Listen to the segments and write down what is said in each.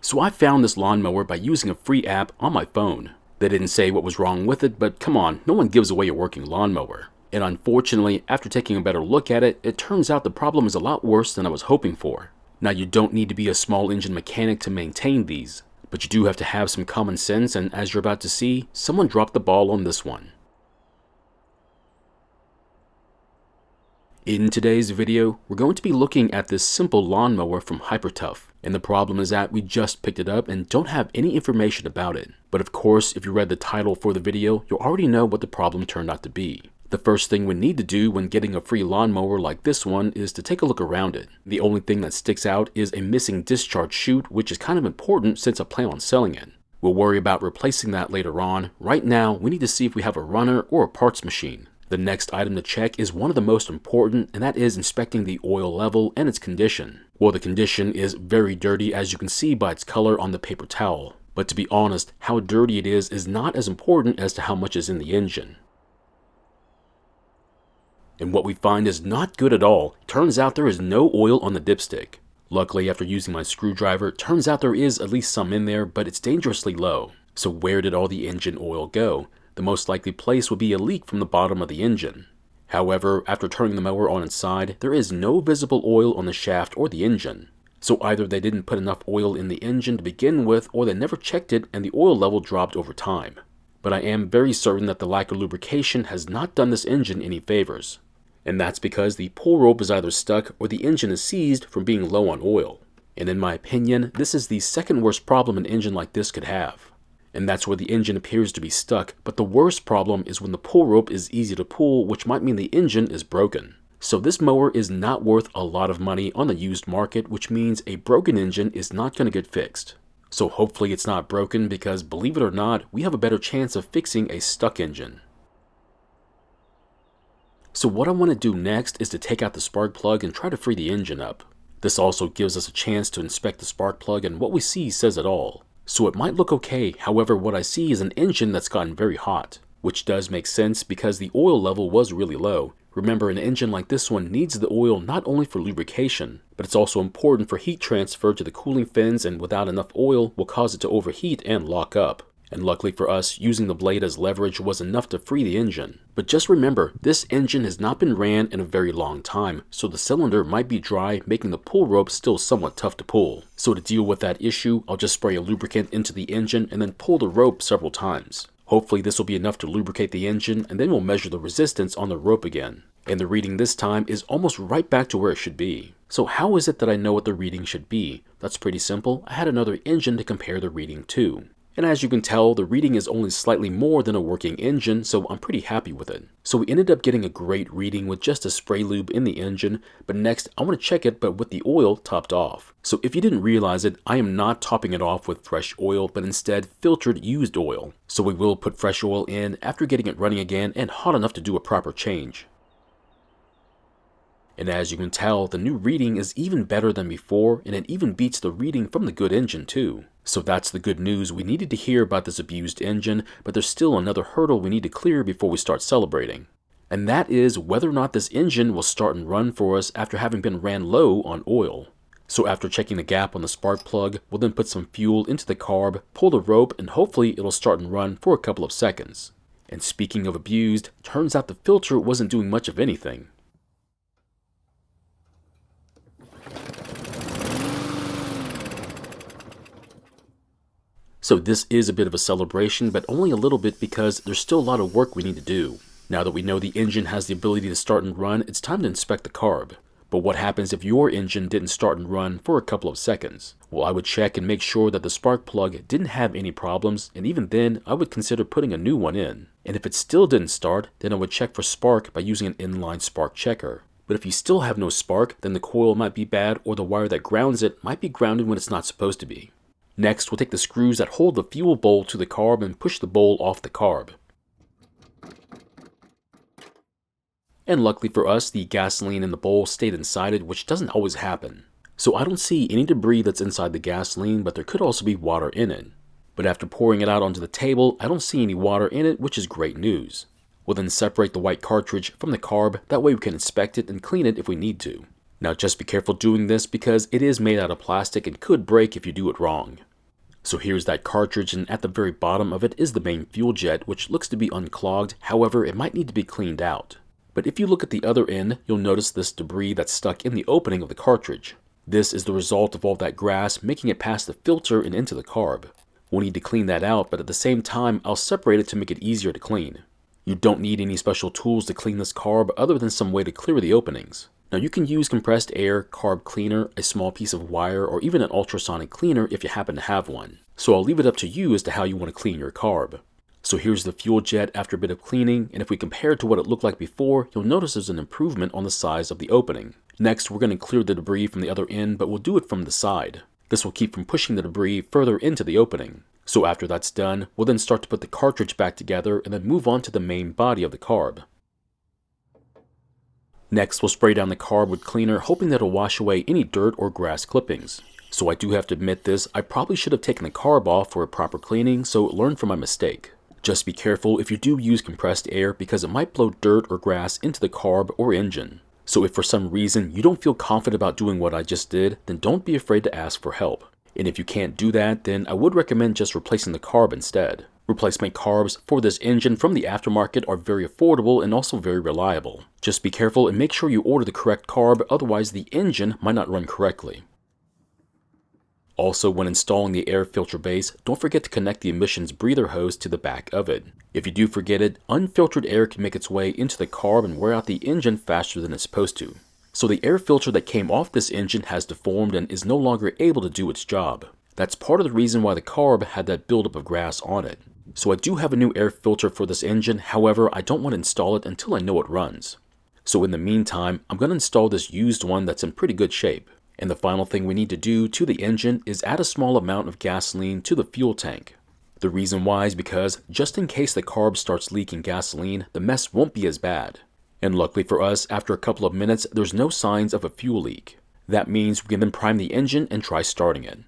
So I found this lawnmower by using a free app on my phone. They didn't say what was wrong with it, but come on, no one gives away a working lawnmower. And unfortunately, after taking a better look at it, it turns out the problem is a lot worse than I was hoping for. Now, you don't need to be a small engine mechanic to maintain these, but you do have to have some common sense, and as you're about to see, someone dropped the ball on this one. In today's video, we're going to be looking at this simple lawnmower from Hypertough, and the problem is that we just picked it up and don't have any information about it. But of course, if you read the title for the video, you'll already know what the problem turned out to be. The first thing we need to do when getting a free lawnmower like this one is to take a look around it. The only thing that sticks out is a missing discharge chute, which is kind of important since I plan on selling it. We'll worry about replacing that later on. Right now, we need to see if we have a runner or a parts machine. The next item to check is one of the most important, and that is inspecting the oil level and its condition. Well, the condition is very dirty, as you can see by its color on the paper towel. But to be honest, how dirty it is not as important as to how much is in the engine. And what we find is not good at all. Turns out there is no oil on the dipstick. Luckily, after using my screwdriver, it turns out there is at least some in there, but it's dangerously low. So where did all the engine oil go? The most likely place would be a leak from the bottom of the engine. However, after turning the mower on its side, there is no visible oil on the shaft or the engine. So either they didn't put enough oil in the engine to begin with, or they never checked it and the oil level dropped over time. But I am very certain that the lack of lubrication has not done this engine any favors. And that's because the pull rope is either stuck or the engine is seized from being low on oil. And in my opinion, this is the second worst problem an engine like this could have. And that's where the engine appears to be stuck, but the worst problem is when the pull rope is easy to pull, which might mean the engine is broken. So this mower is not worth a lot of money on the used market, which means a broken engine is not going to get fixed. So hopefully it's not broken, because believe it or not, we have a better chance of fixing a stuck engine. So what I want to do next is to take out the spark plug and try to free the engine up. This also gives us a chance to inspect the spark plug, and what we see says it all. So it might look okay, however what I see is an engine that's gotten very hot, which does make sense because the oil level was really low. Remember, an engine like this one needs the oil not only for lubrication, but it's also important for heat transfer to the cooling fins, and without enough oil will cause it to overheat and lock up. And luckily for us, using the blade as leverage was enough to free the engine. But just remember, this engine has not been ran in a very long time, so the cylinder might be dry, making the pull rope still somewhat tough to pull. So to deal with that issue, I'll just spray a lubricant into the engine and then pull the rope several times. Hopefully this will be enough to lubricate the engine, and then we'll measure the resistance on the rope again. And the reading this time is almost right back to where it should be. So how is it that I know what the reading should be? That's pretty simple. I had another engine to compare the reading to. And as you can tell, the reading is only slightly more than a working engine, so I'm pretty happy with it. So we ended up getting a great reading with just a spray lube in the engine, but next I want to check it but with the oil topped off. So if you didn't realize it, I am not topping it off with fresh oil, but instead filtered used oil. So we will put fresh oil in after getting it running again and hot enough to do a proper change. And as you can tell, the new reading is even better than before, and it even beats the reading from the good engine too. So that's the good news we needed to hear about this abused engine, but there's still another hurdle we need to clear before we start celebrating. And that is whether or not this engine will start and run for us after having been ran low on oil. So after checking the gap on the spark plug, we'll then put some fuel into the carb, pull the rope, and hopefully it'll start and run for a couple of seconds. And speaking of abused, turns out the filter wasn't doing much of anything. So this is a bit of a celebration, but only a little bit because there's still a lot of work we need to do. Now that we know the engine has the ability to start and run, it's time to inspect the carb. But what happens if your engine didn't start and run for a couple of seconds? Well, I would check and make sure that the spark plug didn't have any problems, and even then, I would consider putting a new one in. And if it still didn't start, then I would check for spark by using an inline spark checker. But if you still have no spark, then the coil might be bad, or the wire that grounds it might be grounded when it's not supposed to be. Next, we'll take the screws that hold the fuel bowl to the carb and push the bowl off the carb. And luckily for us, the gasoline in the bowl stayed inside it, which doesn't always happen. So I don't see any debris that's inside the gasoline, but there could also be water in it. But after pouring it out onto the table, I don't see any water in it, which is great news. We'll then separate the white cartridge from the carb, that way we can inspect it and clean it if we need to. Now just be careful doing this because it is made out of plastic and could break if you do it wrong. So here's that cartridge, and at the very bottom of it is the main fuel jet, which looks to be unclogged. However, it might need to be cleaned out. But if you look at the other end, you'll notice this debris that's stuck in the opening of the cartridge. This is the result of all that grass making it past the filter and into the carb. We'll need to clean that out, but at the same time, I'll separate it to make it easier to clean. You don't need any special tools to clean this carb other than some way to clear the openings. Now you can use compressed air, carb cleaner, a small piece of wire, or even an ultrasonic cleaner if you happen to have one. So I'll leave it up to you as to how you want to clean your carb. So here's the fuel jet after a bit of cleaning, and if we compare it to what it looked like before, you'll notice there's an improvement on the size of the opening. Next, we're going to clear the debris from the other end, but we'll do it from the side. This will keep from pushing the debris further into the opening. So after that's done, we'll then start to put the cartridge back together and then move on to the main body of the carb. Next, we'll spray down the carb with cleaner, hoping that it'll wash away any dirt or grass clippings. So I do have to admit this, I probably should have taken the carb off for a proper cleaning, so learn from my mistake. Just be careful if you do use compressed air because it might blow dirt or grass into the carb or engine. So if for some reason you don't feel confident about doing what I just did, then don't be afraid to ask for help. And if you can't do that, then I would recommend just replacing the carb instead. Replacement carbs for this engine from the aftermarket are very affordable and also very reliable. Just be careful and make sure you order the correct carb, otherwise the engine might not run correctly. Also, when installing the air filter base, don't forget to connect the emissions breather hose to the back of it. If you do forget it, unfiltered air can make its way into the carb and wear out the engine faster than it's supposed to. So the air filter that came off this engine has deformed and is no longer able to do its job. That's part of the reason why the carb had that buildup of grass on it. So I do have a new air filter for this engine, however, I don't want to install it until I know it runs. So in the meantime, I'm going to install this used one that's in pretty good shape. And the final thing we need to do to the engine is add a small amount of gasoline to the fuel tank. The reason why is because, just in case the carb starts leaking gasoline, the mess won't be as bad. And luckily for us, after a couple of minutes, there's no signs of a fuel leak. That means we can then prime the engine and try starting it.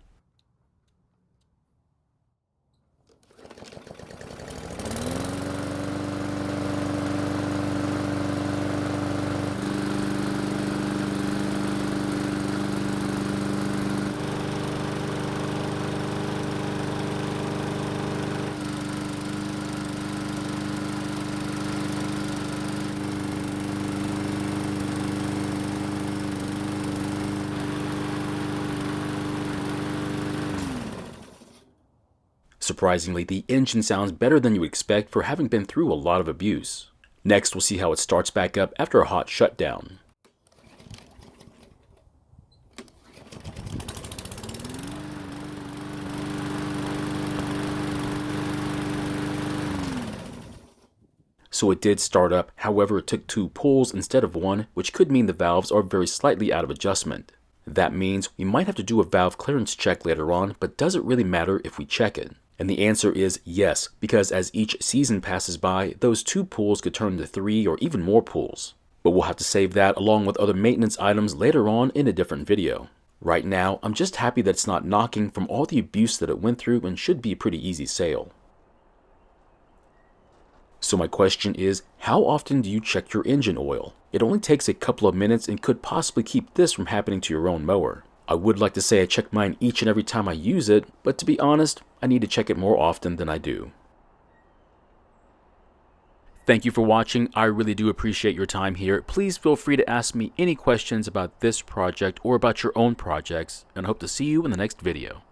Surprisingly, the engine sounds better than you would expect for having been through a lot of abuse. Next, we'll see how it starts back up after a hot shutdown. So it did start up, however it took 2 pulls instead of 1, which could mean the valves are very slightly out of adjustment. That means we might have to do a valve clearance check later on, but does it really matter if we check it? And the answer is yes, because as each season passes by, those 2 pulls could turn to 3 or even more pulls. But we'll have to save that along with other maintenance items later on in a different video. Right now, I'm just happy that it's not knocking from all the abuse that it went through and should be a pretty easy sale. So my question is, how often do you check your engine oil? It only takes a couple of minutes and could possibly keep this from happening to your own mower. I would like to say I check mine each and every time I use it, but to be honest, I need to check it more often than I do. Thank you for watching. I really do appreciate your time here. Please feel free to ask me any questions about this project or about your own projects, and I hope to see you in the next video.